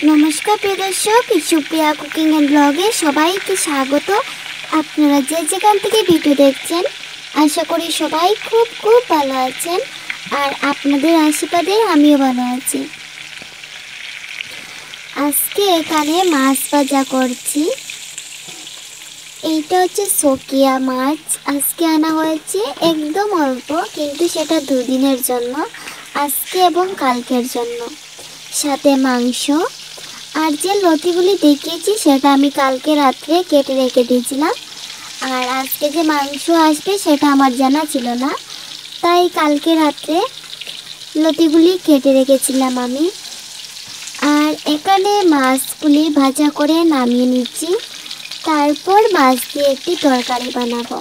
নমস্কার প্রিয় দর্শক, সুপ্রিয়া কুকিং এন্ড ব্লগে সবাইকে স্বাগত। আপনারা যে যেখান থেকে ভিডিও দেখছেন আশা করি সবাই খুব খুব ভালো আছেন, আর আপনাদের আশীর্বাদে আমিও ভালো আছি। আজকে এখানে মাছ ভাজা করছি। এইটা হচ্ছে সকিয়া মাছ। আজকে আনা হয়েছে একদম অল্প, কিন্তু সেটা দুদিনের জন্য, আজকে এবং কালকের জন্য। সাথে মাংস, আর যে লতিগুলি দেখিয়েছি সেটা আমি কালকে রাত্রে কেটে রেখে দিয়েছিলাম। আর আজকে যে মাংস আসবে সেটা আমার জানা ছিল না, তাই কালকে রাত্রে লতিগুলি কেটে রেখেছিলাম আমি। আর এখানে মাছগুলি ভাজা করে নামিয়ে নিচ্ছি, তারপর মাছ দিয়ে একটি তরকারি বানাবো।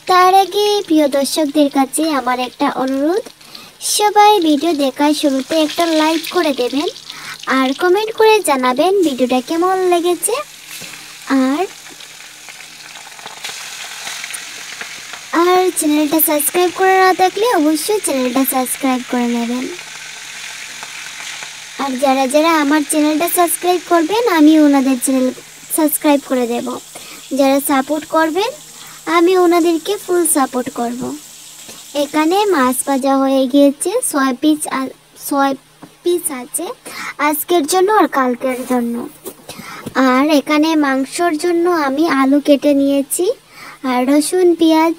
তার আগে প্রিয় দর্শকদের কাছে আমার একটা অনুরোধ, সবাই ভিডিও দেখার শুরুতে একটা লাইক করে দেবেন আর কমেন্ট করে জানাবেন ভিডিওটা কেমন লেগেছে। আর চ্যানেলটা সাবস্ক্রাইব করে না থাকলে অবশ্যই চ্যানেলটা সাবস্ক্রাইব করে নেবেন। আর যারা যারা আমার চ্যানেলটা সাবস্ক্রাইব করবেন আমি ওনাদের চ্যানেল সাবস্ক্রাইব করে দেব। যারা সাপোর্ট করবেন আমি ওনাদেরকে ফুল সাপোর্ট করব। এখানে মাছ ভাজা হয়ে গিয়েছে, 6 পিস আছে আজকের জন্য আর কালকের জন্য। আর এখানে মাংসর জন্য আমি আলু কেটে নিয়েছি, আর রসুন পেঁয়াজ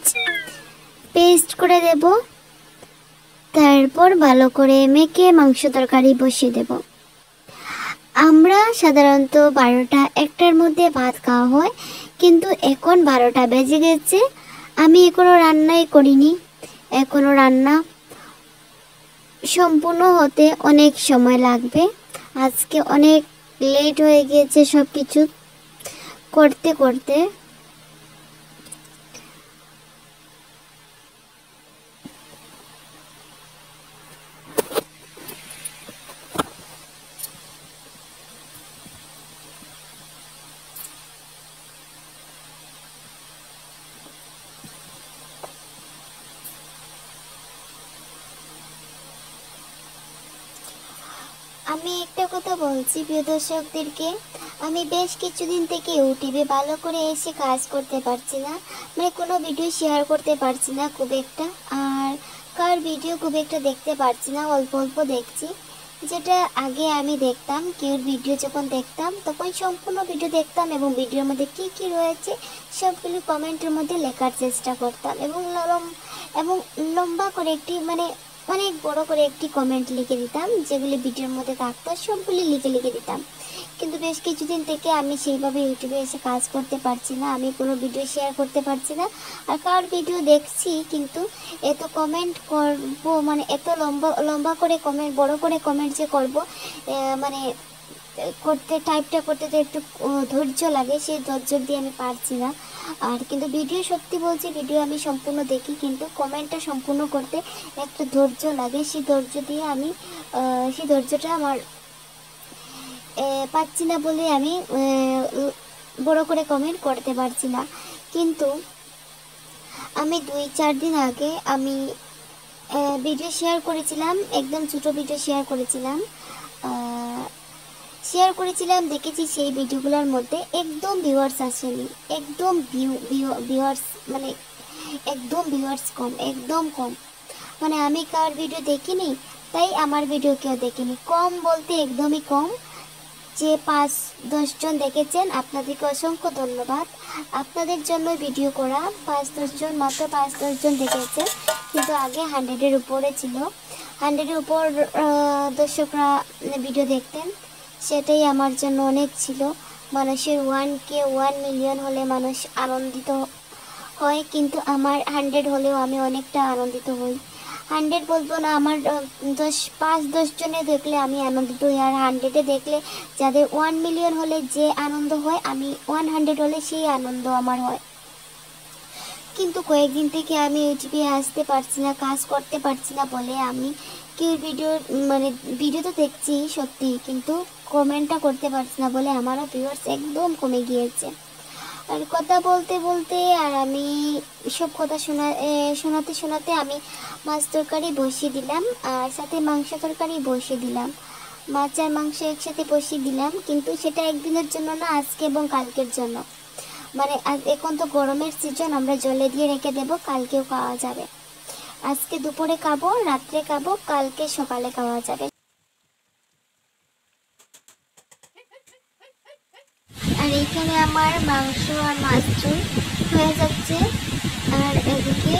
পেস্ট করে দেব। তারপর ভালো করে মেখে মাংস তরকারি বসিয়ে দেব। আমরা সাধারণত 12টা-1টার মধ্যে ভাত খাওয়া হয়, কিন্তু এখন 12টা বেজে গেছে, আমি এখনও রান্নাই করিনি। এখনও রান্না সম্পূর্ণ হতে অনেক সময় লাগবে। আজকে অনেক লেট হয়ে গিয়েছে সব কিছু করতে করতে। আমি একটা কথা বলছি প্রিয় দর্শকদেরকে, আমি বেশ কিছুদিন থেকে ইউটিউবে ভালো করে এসে কাজ করতে পারছি না, মানে কোনো ভিডিও শেয়ার করতে পারছি না খুব একটা, আর কার ভিডিও খুব একটা দেখতে পারছি না, অল্প অল্প দেখছি। যেটা আগে আমি দেখতাম, কেউর ভিডিও যখন দেখতাম তখন সম্পূর্ণ ভিডিও দেখতাম এবং ভিডিওর মধ্যে কী কী রয়েছে সবগুলো কমেন্টের মধ্যে লেখার চেষ্টা করতাম, এবং লম্বা করে একটি অনেক বড় করে একটি কমেন্ট লিখে দিতাম, যেগুলি ভিডিওর মধ্যে থাকতো সবগুলি লিখে দিতাম। কিন্তু বেশ কিছুদিন থেকে আমি সেইভাবে ইউটিউবে এসে কাজ করতে পারছি না, আমি কোনো ভিডিও শেয়ার করতে পারছি না। আর কার ভিডিও দেখছি কিন্তু এত কমেন্ট করব, এত লম্বা করে কমেন্ট, বড় করে কমেন্ট যে করব, টাইপটা করতে তো একটু ধৈর্য লাগে, সেই ধৈর্য দিয়ে আমি পারছি না। আর কিন্তু ভিডিও সত্যি বলছি, ভিডিও আমি সম্পূর্ণ দেখি, কিন্তু কমেন্টটা সম্পূর্ণ করতে একটু ধৈর্য লাগে, সেই ধৈর্যটা আমার পাচ্ছি না বলে আমি বড় করে কমেন্ট করতে পারছি না। কিন্তু আমি 2-4 দিন আগে আমি ভিডিও শেয়ার করেছিলাম, একদম ছোটো ভিডিও শেয়ার করেছিলাম, দেখেছি সেই ভিডিওগুলোর মধ্যে একদম ভিউয়ার্স আসেনি, একদম ভিউয়ার্স একদম ভিউয়ার্স কম, একদম কম। আমি কার ভিডিও দেখিনি, তাই আমার ভিডিও কেউ দেখিনি, কম বলতে একদমই কম। যে 5-10 জন দেখেছেন আপনাদেরকে অসংখ্য ধন্যবাদ, আপনাদের জন্য ভিডিও করা। 5-10 জন, মাত্র 5-10 জন দেখেছেন, কিন্তু আগে 100-এর উপরে ছিল, 100-এর উপর দর্শকরা ভিডিও দেখতেন, সেটাই আমার জন্য অনেক ছিল। মানুষের 1 মিলিয়ন হলে মানুষ আনন্দিত হয়, কিন্তু আমার 100 হলেও আমি অনেকটা আনন্দিত হই। 100 বলবো না, আমার 5-10 জনে দেখলে আমি আনন্দিত হই, আর 100-এ দেখলে যাদের 1 মিলিয়ন হলে যে আনন্দ হয়, আমি 100 হলে সেই আনন্দ আমার হয়। কিন্তু কয়েকদিন থেকে আমি ইউটিউবে আসতে পারছি না, কাজ করতে পারছি না বলে আমি কেউ ভিডিও তো দেখছি সত্যি, কিন্তু কমেন্টটা করতে পারছি না বলে আমারও ভিউয়ার্স একদম কমে গিয়েছে। আর কথা বলতে বলতে আর আমি সব কথা শোনাতে আমি মাছ তরকারি বসিয়ে দিলাম, আর সাথে মাংস তরকারি বসিয়ে দিলাম। মাছ আর মাংস একসাথে বসিয়ে দিলাম, কিন্তু সেটা একদিনের জন্য না, আজকে এবং কালকের জন্য। মানে এখন তো গরমের সিজন, আমরা জলে দিয়ে রেখে দেব, কালকেও খাওয়া যাবে। আজকে দুপুরে খাবো, রাত্রে খাবো, কালকে সকালে খাওয়া যাবে। আর এখানে আমার মাংস আর মাছ ঝোল হয়ে যাচ্ছে। আর এদিকে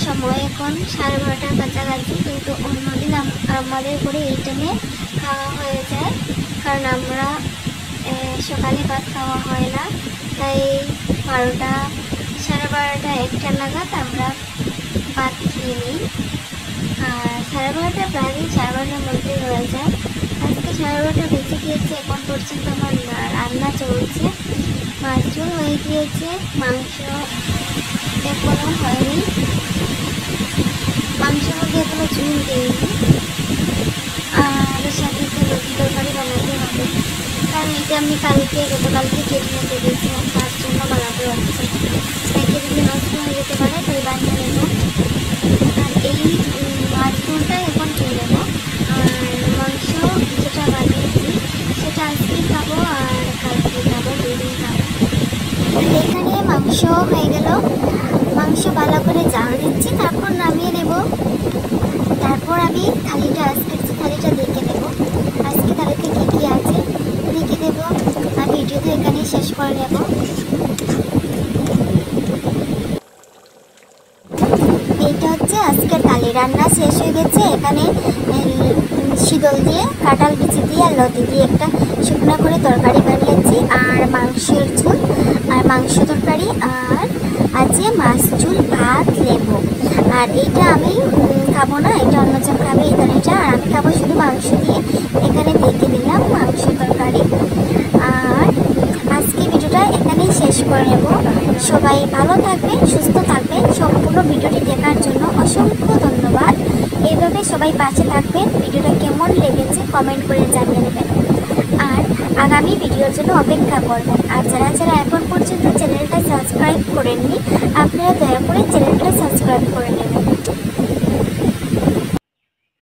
সময় এখন 12:30 কাছাকাছি, কিন্তু অন্যদিন আমাদের করে এই টাইমে খাওয়া হয়ে যায়, কারণ আমরা সকালে ভাত খাওয়া হয় না, তাই 12টা 12:30 1টা নাগাদ আমরা ভাত খেয়ে নিই। আর 12:30 প্রায় 12:30 মধ্যেই হয়ে যায়। আজকে 12:30 বেঁচে গিয়েছে, এখন পর্যন্ত আমার রান্না চলছে। মাছ ঝোল হয়ে গিয়েছে, মাংস এখনো হয়নি, মাংসের মধ্যে এখনো ঝুল দিইনি। আর সাথে রুটি তরকারি বানাতে হবে, কারণ এটা আমি গতকালকে কেটে নিতে দিয়েছিলাম, তার জন্য বানাতে হচ্ছে। তাকে যদি নষ্ট হয়ে যেতে পারে তাই বানিয়ে নেব। আর এই মাছ ঝোলটা এখন খেয়ে নেবো। আর মাংস যেটা বানিয়েছি সেটা আজকে খাবো আর কালকে খাবো, 2 দিন খাবো। এখানে মাংস হয়ে গেল, মাংস ভালো করে জাল দিচ্ছি, তারপর নামিয়ে নেব। তারপর আমি আজকের থালিটা দেখে দেব, আজকে থালিতে কী কী আছে দেখে দেব। আর ভিডিওটা এখানেই শেষ করে নেব। এইটা হচ্ছে আজকের থালি, রান্না শেষ হয়ে গেছে। এখানে শীতল দিয়ে, কাঁঠাল বিচি দিয়ে আর লতি দিয়ে একটা শুকনো করে তরকারি বানিয়েছি, আর মাংসের ঝোল আর মাংস তরকারি, আর আছে মাছ ঝোল, ভাত, লেবু। আর এইটা আমি খাবো না, এটা অন্যজন খাবে এই তরকারিটা, আর আমি খাবো শুধু মাংস দিয়ে। এখানে দেখে দিলাম মাংস তরকারি। আর আজকে ভিডিওটা এখানেই শেষ করে নেব। সবাই ভালো থাকবেন, সুস্থ থাকবেন। সম্পূর্ণ ভিডিওটি দেখার জন্য অসংখ্য ধন্যবাদ। এইভাবে সবাই পাশে থাকবেন। ভিডিওটা কেমন লেগেছে কমেন্ট করে জানিয়ে দেবেন, আর আগামী ভিডিওর জন্য অপেক্ষা করবেন। আর যারা এখন পর্যন্ত চ্যানেলটা সাবস্ক্রাইব করেননি, আপনারা দয়া করে চ্যানেলটা সাবস্ক্রাইব করে নেবেন।